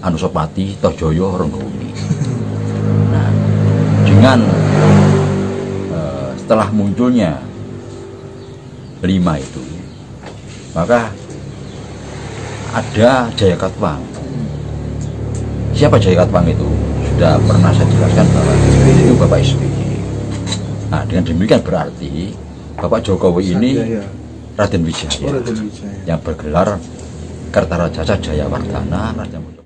Anusapati Tojoyo Rengguni. Nah, dengan setelah munculnya 5 itu, maka ada Jayakatwang. Siapa Jayakatwang itu? Sudah pernah saya jelaskan bahwa itu Bapak SBY. Nah, dengan demikian berarti Bapak Jokowi ini Raden Wijaya, yang bergelar Kertarajasa Jayawardhana Raja Mojopahit.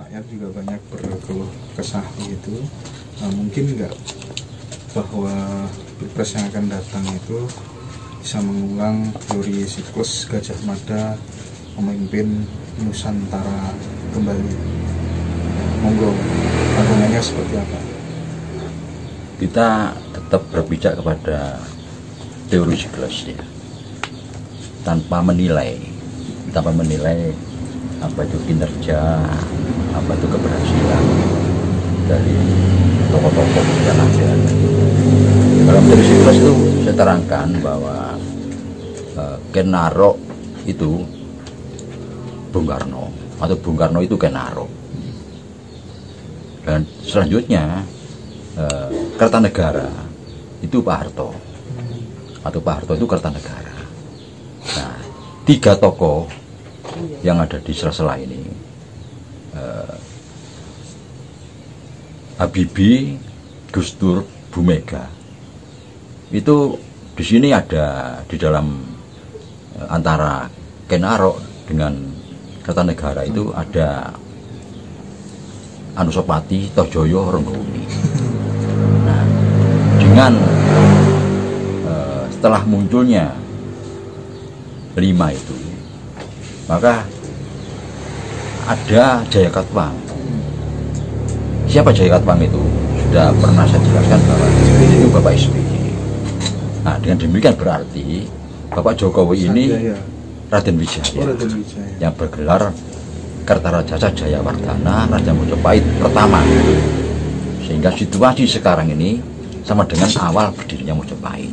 Rakyat juga banyak berkeluh kesah begitu. Mungkin nggak bahwa Pilpres yang akan datang itu bisa mengulang teori siklus Gajah Mada memimpin Nusantara kembali. Monggo, pandangannya seperti apa? Kita tetap berpijak kepada teori siklus ya, tanpa menilai apa itu kinerja, apa itu keberhasilan dari tokoh-tokoh yang ada. Dalam teori siklus itu saya terangkan bahwa Ken Arok itu Bung Karno, atau Bung Karno itu Ken Arok. Dan selanjutnya Kertanegara itu Pak Harto, atau Pak Harto itu Kertanegara. Nah, 3 tokoh yang ada di sela-sela ini, Habibie, Gus Dur, Bu Mega, itu di sini ada di dalam antara Ken Arok dengan Kertanegara itu ada Anusapati Tojoyo Rengguni. Nah, dengan setelah munculnya 5 itu, maka ada Jayakatwang. Siapa Jayakatwang itu? Sudah pernah saya jelaskan bahwa itu Bapak SBY. Nah, dengan demikian berarti Bapak Jokowi ini Raden Wijaya, yang bergelar Kertarajasa Jayawardhana Raja Mojopahit pertama. Sehingga situasi sekarang ini sama dengan awal berdirinya Mojopahit.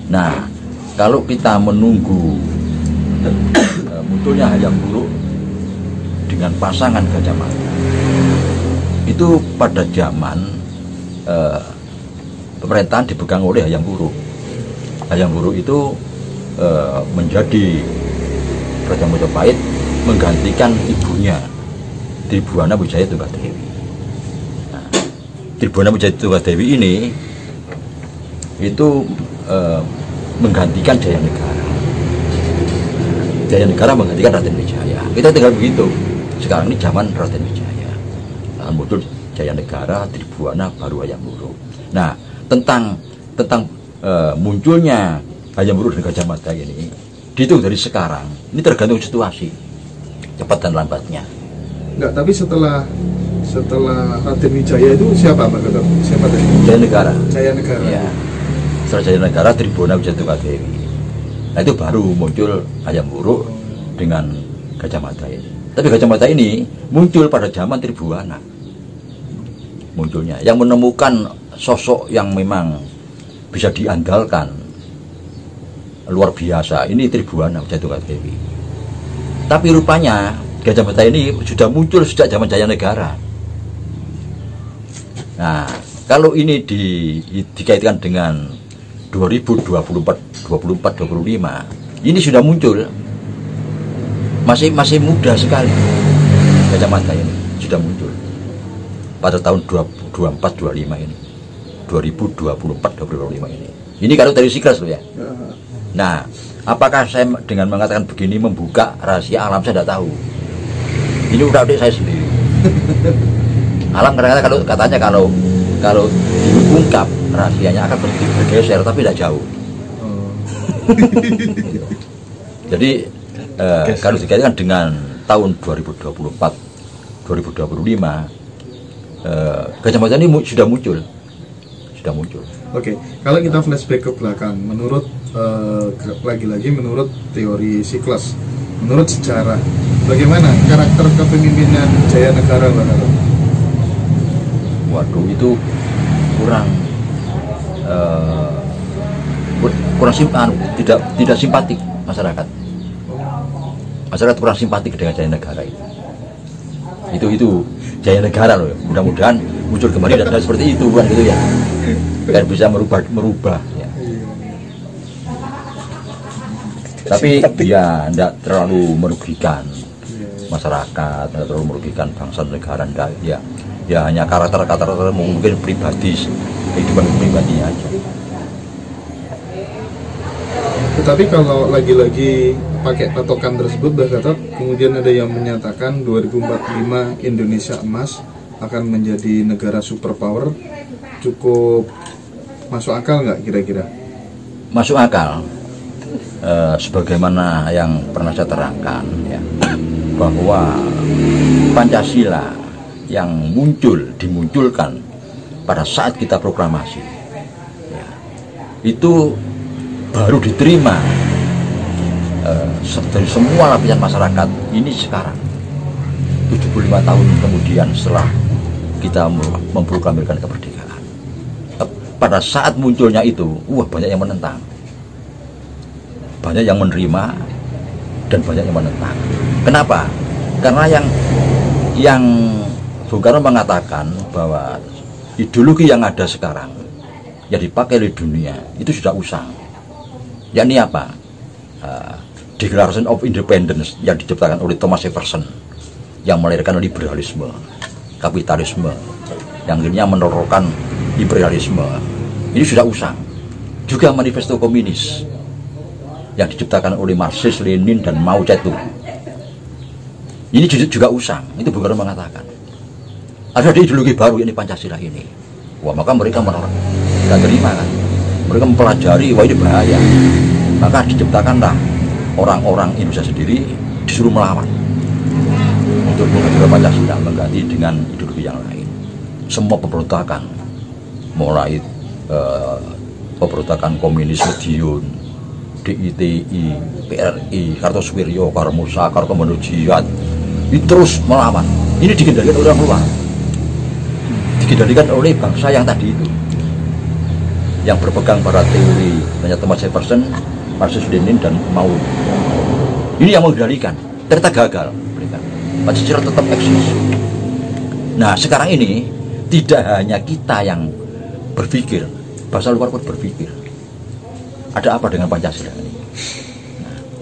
Nah, kalau kita menunggu munculnya Hayam Wuruk dengan pasangan Gajah Mada, itu pada zaman pemerintahan dipegang oleh Hayam Wuruk. Hayam Wuruk itu menjadi Raja Mojopahit, menggantikan ibunya Tribhuwana Wijaya Tunggadewi. Nah, Tribhuwana Wijaya Tunggadewi ini itu menggantikan Jayanegara. Jayanegara menggantikan Raden Wijaya. Kita tinggal begitu. Sekarang ini zaman Raden Wijaya. Nah, muncul Jayanegara, Tribhuwana, baru Hayam Wuruk. Nah, tentang munculnya Hayam Wuruk dan Gajah Mada ini dihitung dari sekarang, ini tergantung situasi, cepat dan lambatnya. Enggak, tapi setelah Raden Wijaya itu siapa Pak Gatot? Siapa tadi? Jayanegara. Jayanegara. Ya. Setelah Jayanegara, Tribhuwana Wijaya Tunggadewi. Nah, itu baru muncul Hayam Wuruk dengan Gajah Mada ini. Tapi Gajah Mada ini muncul pada zaman Tribhuwana. Munculnya, yang menemukan sosok yang memang bisa diandalkan, luar biasa, ini Tribhuwana Wijaya Tunggadewi. Tapi rupanya Gajah Mada ini sudah muncul sejak zaman Jayanegara. Nah, kalau ini dikaitkan dengan 2024-25, ini sudah muncul, masih muda sekali. Gajah Mada ini sudah muncul pada tahun 24-25 ini, 2024-25 ini. Ini kalau dari siklus loh ya. Nah, apakah saya dengan mengatakan begini membuka rahasia alam, saya tidak tahu. Ini udah adik saya sendiri. Alam kadang-kadang katanya kalau diungkap rahasianya akan bergeser, tapi tidak jauh. Jadi kalau dikaitkan dengan tahun 2024-2025, Gajah Mada ini sudah muncul. Oke, kalau kita flashback ke belakang, menurut lagi-lagi menurut teori siklus, menurut sejarah, bagaimana karakter kepemimpinan Jayanegara, Pak Gatot? waduh itu kurang tidak simpatik masyarakat kurang simpatik dengan Jaya Negara itu Jaya Negara loh, mudah-mudahan muncul kembali dan seperti itu kan gitu ya, kan bisa merubah ya. Tapi ya tidak terlalu merugikan masyarakat, tidak terlalu merugikan bangsa negara, enggak ya. Ya hanya karakter mungkin pribadi, kehidupan pribadinya aja. Tetapi kalau lagi-lagi pakai patokan tersebut, Mbak Gatot, kemudian ada yang menyatakan 2045 Indonesia emas akan menjadi negara superpower, cukup masuk akal nggak kira-kira? Masuk akal. Sebagaimana yang pernah saya terangkan ya, bahwa Pancasila yang dimunculkan pada saat kita proklamasi ya, itu baru diterima dari semua lapisan masyarakat ini sekarang 75 tahun kemudian setelah kita memproklamirkan kemerdekaan. Pada saat munculnya itu banyak yang menentang, banyak yang menerima, dan banyak yang menentang. Kenapa? Karena yang Bung Karno mengatakan bahwa ideologi yang ada sekarang yang dipakai oleh dunia itu sudah usang. Yakni apa? Declaration of Independence yang diciptakan oleh Thomas Jefferson yang melahirkan liberalisme, kapitalisme, yang akhirnya menerorkan imperialisme. Ini sudah usang. Juga manifesto komunis yang diciptakan oleh Marxis, Lenin, dan Mao Zedong. Ini juga usang. Itu Bung Karno mengatakan. Ada ideologi baru ini Pancasila ini. Maka mereka menolak, tidak terima kan. Mereka mempelajari, ini bahaya. Maka diciptakanlah orang-orang Indonesia sendiri disuruh melawan untuk menghadirkan Pancasila, mengganti dengan ideologi yang lain. Semua pemberontakan, mulai pemberontakan komunis, Medion, DITI, PRI, Kartosuwiryo, Karmusa, Kartomono Jihad, itu terus melawan. Ini dikendalikan oleh orang luar, dikendalikan oleh bangsa yang tadi itu, yang berpegang pada teori Thomas Jefferson, Marxis, Lenin, dan Mao. Ini yang mengendalikan. Ternyata gagal. Pancasila tetap eksis. Nah sekarang ini tidak hanya kita yang berpikir, bangsa luar pun berpikir. Ada apa dengan Pancasila ini?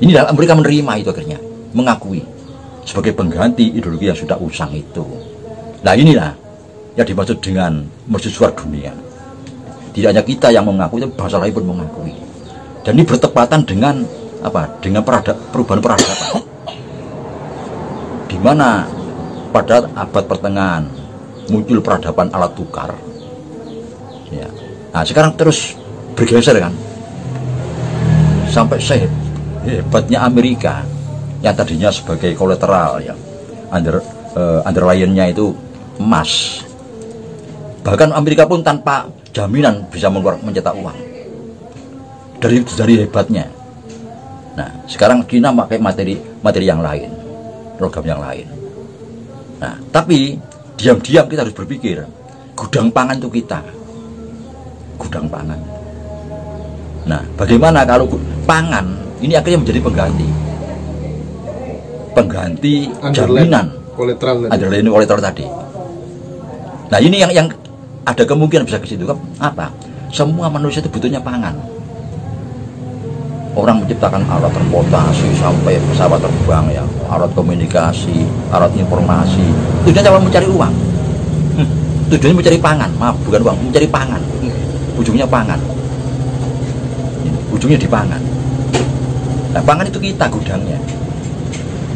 Ini mereka menerima itu akhirnya, mengakui sebagai pengganti ideologi yang sudah usang itu. Nah inilah yang dimaksud dengan mercusuar dunia. Tidak hanya kita yang mengakui, tapi bangsa lain pun mengakui. Dan ini bertepatan dengan apa? Dengan perubahan peradaban. Di mana pada abad pertengahan muncul peradaban alat tukar. Ya. Nah sekarang terus bergeser kan, sampai hebatnya Amerika yang tadinya sebagai kolateral ya, underlying-nya itu emas. Bahkan Amerika pun tanpa jaminan bisa mencetak uang dari hebatnya. Nah sekarang China pakai materi yang lain, logam yang lain. Nah tapi diam-diam kita harus berpikir, gudang pangan itu kita, gudang pangan. Nah bagaimana kalau pangan ini akhirnya menjadi pengganti jaminan kolateral tadi. Nah ini yang ada kemungkinan bisa ke situ. Apa? Semua manusia itu butuhnya pangan. Orang menciptakan alat transportasi sampai pesawat terbang ya, alat komunikasi, alat informasi. Tujuannya cuma mencari uang. Tujuannya mencari pangan, maaf bukan uang, mencari pangan. Ujungnya pangan. Ujungnya di pangan. Nah, pangan itu kita gudangnya.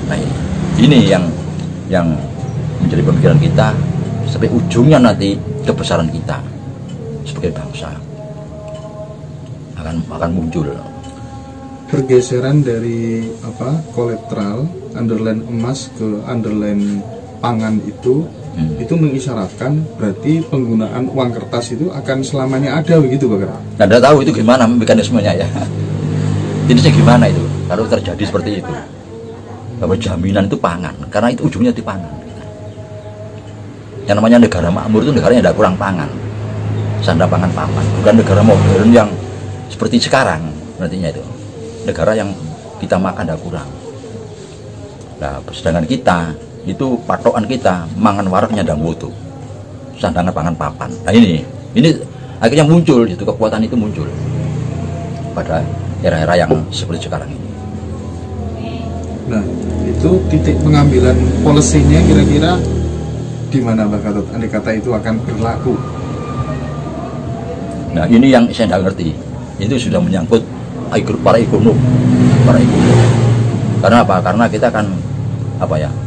Nah, ini yang menjadi pemikiran kita sampai ujungnya nanti kebesaran kita sebagai bangsa akan muncul. Pergeseran dari kolateral underline emas ke underline pangan itu mengisyaratkan berarti penggunaan uang kertas itu akan selamanya ada begitu Pak? Nah, Anda tahu itu gimana mekanismenya ya? Ini gimana itu kalau terjadi seperti itu? Bahwa jaminan itu pangan, karena itu ujungnya di pangan. Yang namanya negara makmur itu negara yang tidak kurang pangan, sandang pangan papan. Bukan negara modern yang seperti sekarang, nantinya itu negara yang kita makan tidak kurang. Nah, sedangkan kita itu patokan kita mangan warak nyandang wutu, sandangan pangan papan. Nah ini akhirnya muncul itu, kekuatan itu muncul pada era-era yang seperti sekarang ini. Nah, itu titik pengambilan polisinya kira-kira di mana Mbak Gatot? Andai kata itu akan berlaku. Nah, ini yang saya tidak ngerti. Itu sudah menyangkut para ekonom. Karena apa? Karena kita kan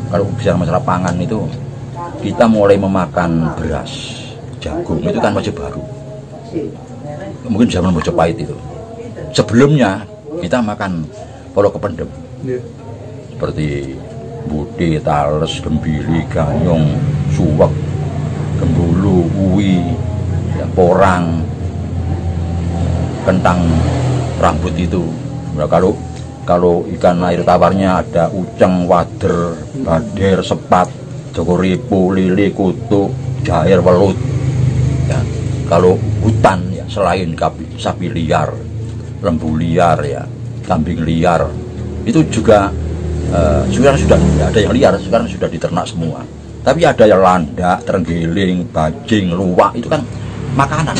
kalau bicara masalah pangan itu, kita mulai memakan beras, jagung itu kan masih baru. Mungkin zaman Mojopahit itu. Sebelumnya kita makan polo kependem. Seperti budi, tales, gembili, ganyong, suwek, gembulu, uwi, ya, porang, kentang rambut itu. Nah, kalau ikan air tawarnya ada uceng, wader, bader, sepat, jokoripo, lili, kutu, jair, welut. Ya, kalau hutan ya selain sapi liar, lembu liar, ya, kambing liar, itu juga sekarang sudah ada yang liar, sekarang sudah diternak semua. Tapi ada yang landak, terenggiling, bajing, luwak, itu kan makanan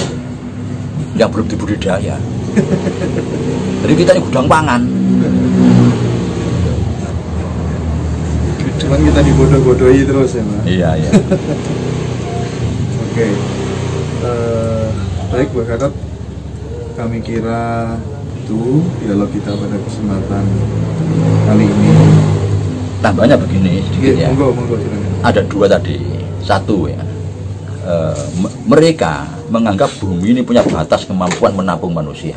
yang belum dibudidaya. Jadi kita ini gudang pangan. Cuman kita dibodoh-bodohi terus ya, Mbak. Iya. Oke. Baik Mbak Gatot, kami kira itu dialog kita pada kesempatan kali ini. Tambahnya begini sedikit ya. Monggo, ada dua tadi. Satu ya, mereka menganggap bumi ini punya batas kemampuan menampung manusia.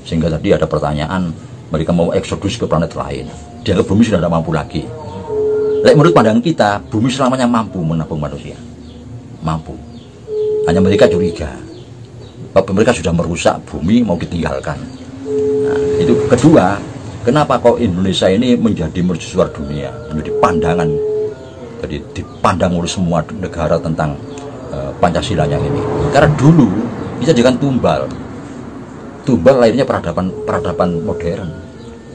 Sehingga tadi ada pertanyaan, mereka mau eksodus ke planet lain. Dianggap bumi sudah tidak mampu lagi. Menurut pandangan kita, bumi selamanya mampu menampung manusia. Mampu. Hanya mereka curiga. Mereka sudah merusak bumi, mau ditinggalkan. Nah, itu kedua, kenapa kok Indonesia ini menjadi mercusuar dunia, menjadi pandangan, jadi dipandang oleh semua negara tentang Pancasilanya ini. Karena dulu kita jadikan tumbal lahirnya peradaban modern.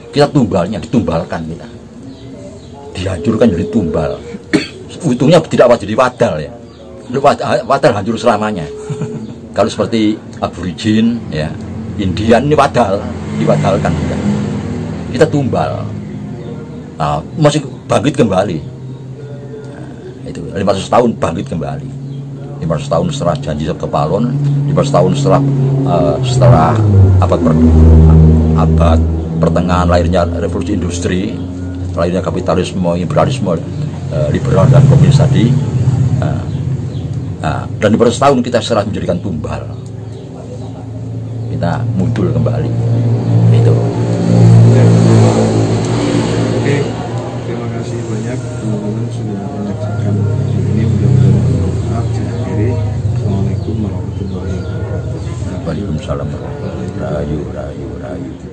Kita ditumbalkan kita, dihancurkan jadi tumbal. Untungnya tidak jadi wadal ya, wadal hancur selamanya. Kalau seperti aborigin, ya, Indian ini diwadalkan kita tumbal. Nah, masih bangkit kembali. Nah, itu 500 tahun bangkit kembali. 500 tahun setelah janji Sabto Palon, 500 tahun setelah abad pertengahan lahirnya revolusi industri, lahirnya kapitalisme, imperialisme, liberal dan komunis tadi. Dan 500 tahun kita setelah menjadikan tumbal, kita muncul kembali. Itu. Oke, terima kasih banyak teman-teman sudah menyaksikan video ini. Mudah-mudahan bermanfaat. Saya akhiri. Assalamualaikum warahmatullahi wabarakatuh. Waalaikumsalam warahmatullahi wabarakatuh. Rayu.